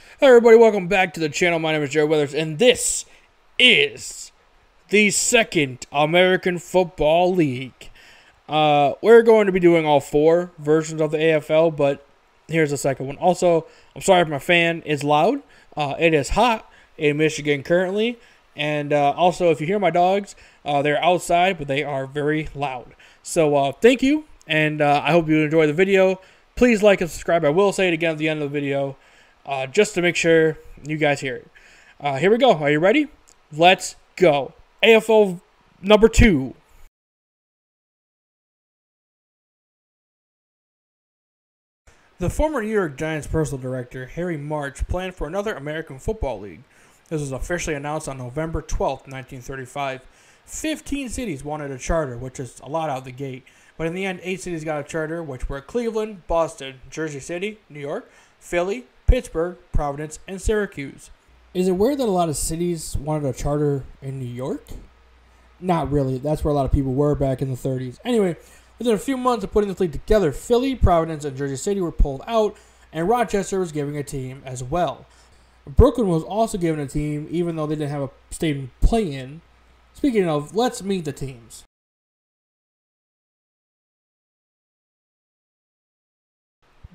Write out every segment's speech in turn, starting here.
Hey everybody, welcome back to the channel. My name is Jared Weathers, and this is the second American Football League. We're going to be doing all four versions of the AFL, but here's the second one. Also, I'm sorry if my fan is loud. It is hot in Michigan currently, and also if you hear my dogs, they're outside, but they are very loud. So thank you, and I hope you enjoy the video. Please like and subscribe. I will say it again at the end of the video. Just to make sure you guys hear it. Here we go. Are you ready? Let's go. AFL number 2. The former New York Giants personal director, Harry March, planned for another American Football League. This was officially announced on November 12, 1935. 15 cities wanted a charter, which is a lot out of the gate. But in the end, 8 cities got a charter, which were Cleveland, Boston, Jersey City, New York, Philly, Pittsburgh, Providence, and Syracuse. Is it weird that a lot of cities wanted a charter in New York? Not really. That's where a lot of people were back in the 30s. Anyway, within a few months of putting this league together, Philly, Providence, and Jersey City were pulled out, and Rochester was given a team as well. Brooklyn was also given a team, even though they didn't have a stadium to play in. Speaking of, let's meet the teams.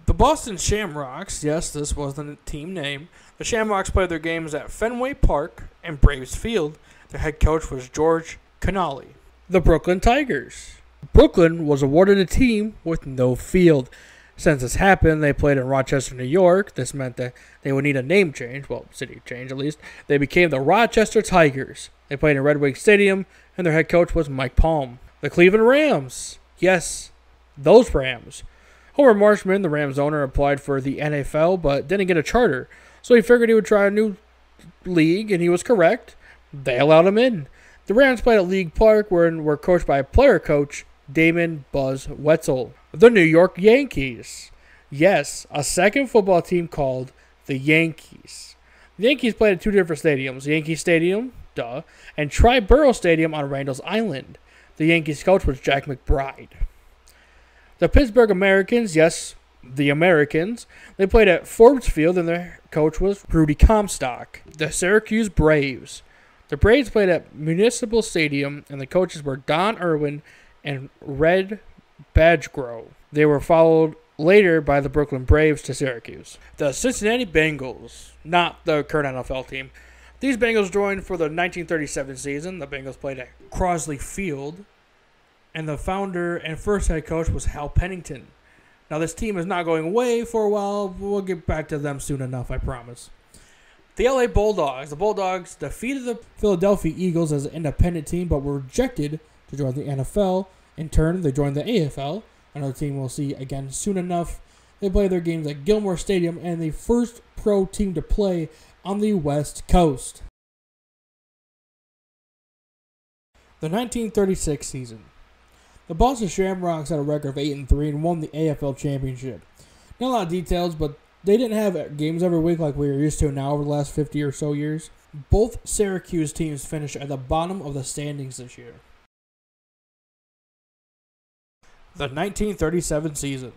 The Boston Shamrocks, yes, this was the team name. The Shamrocks played their games at Fenway Park and Braves Field. Their head coach was George Connolly. The Brooklyn Tigers. Brooklyn was awarded a team with no field. Since this happened, they played in Rochester, New York. This meant that they would need a name change, well, city change at least. They became the Rochester Tigers. They played in Red Wing Stadium, and their head coach was Mike Palm. The Cleveland Rams. Yes, those Rams. Homer Marshman, the Rams owner, applied for the NFL but didn't get a charter, so he figured he would try a new league, and he was correct. They allowed him in. The Rams played at League Park, where were coached by player coach Damon Buzz Wetzel. The New York Yankees. Yes, a second football team called the Yankees. The Yankees played at 2 different stadiums, Yankee Stadium, duh, and Triborough Stadium on Randall's Island. The Yankees coach was Jack McBride. The Pittsburgh Americans, yes, the Americans, they played at Forbes Field, and their coach was Rudy Comstock. The Syracuse Braves. The Braves played at Municipal Stadium, and the coaches were Don Irwin and Red Badgegrove. They were followed later by the Brooklyn Braves to Syracuse. The Cincinnati Bengals, not the current NFL team. These Bengals joined for the 1937 season. The Bengals played at Crosley Field, and the founder and first head coach was Hal Pennington. Now, this team is not going away for a while. We'll get back to them soon enough, I promise. The LA Bulldogs. The Bulldogs defeated the Philadelphia Eagles as an independent team, but were rejected to join the NFL. In turn, they joined the AFL, another team we'll see again soon enough. They play their games at Gilmore Stadium, and the first pro team to play on the West Coast. The 1936 season. The Boston Shamrocks had a record of 8-3 and won the AFL championship. Not a lot of details, but they didn't have games every week like we are used to now over the last 50 or so years. Both Syracuse teams finished at the bottom of the standings this year. The 1937 season.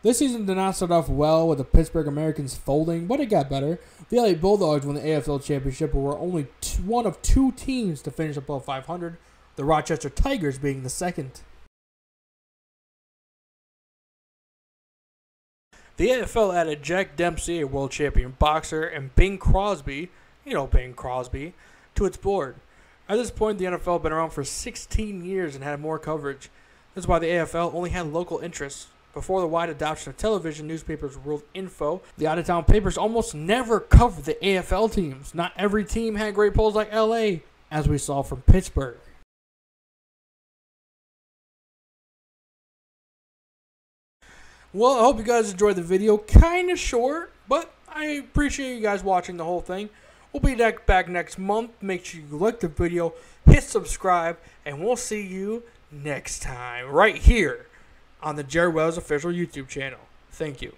This season did not start off well with the Pittsburgh Americans folding, but it got better. The LA Bulldogs won the AFL championship, but were only one of 2 teams to finish above 500. The Rochester Tigers being the second. The AFL added Jack Dempsey, a world champion boxer, and Bing Crosby, Bing Crosby, to its board. At this point, the NFL had been around for 16 years and had more coverage. This is why the AFL only had local interests. Before the wide adoption of television, newspapers ruled info. The out-of-town papers almost never covered the AFL teams. Not every team had great polls like LA, as we saw from Pittsburgh. Well, I hope you guys enjoyed the video. Kind of short, but I appreciate you guys watching the whole thing. We'll be back next month. Make sure you like the video, hit subscribe, and we'll see you next time right here on the Jared Wells official YouTube channel. Thank you.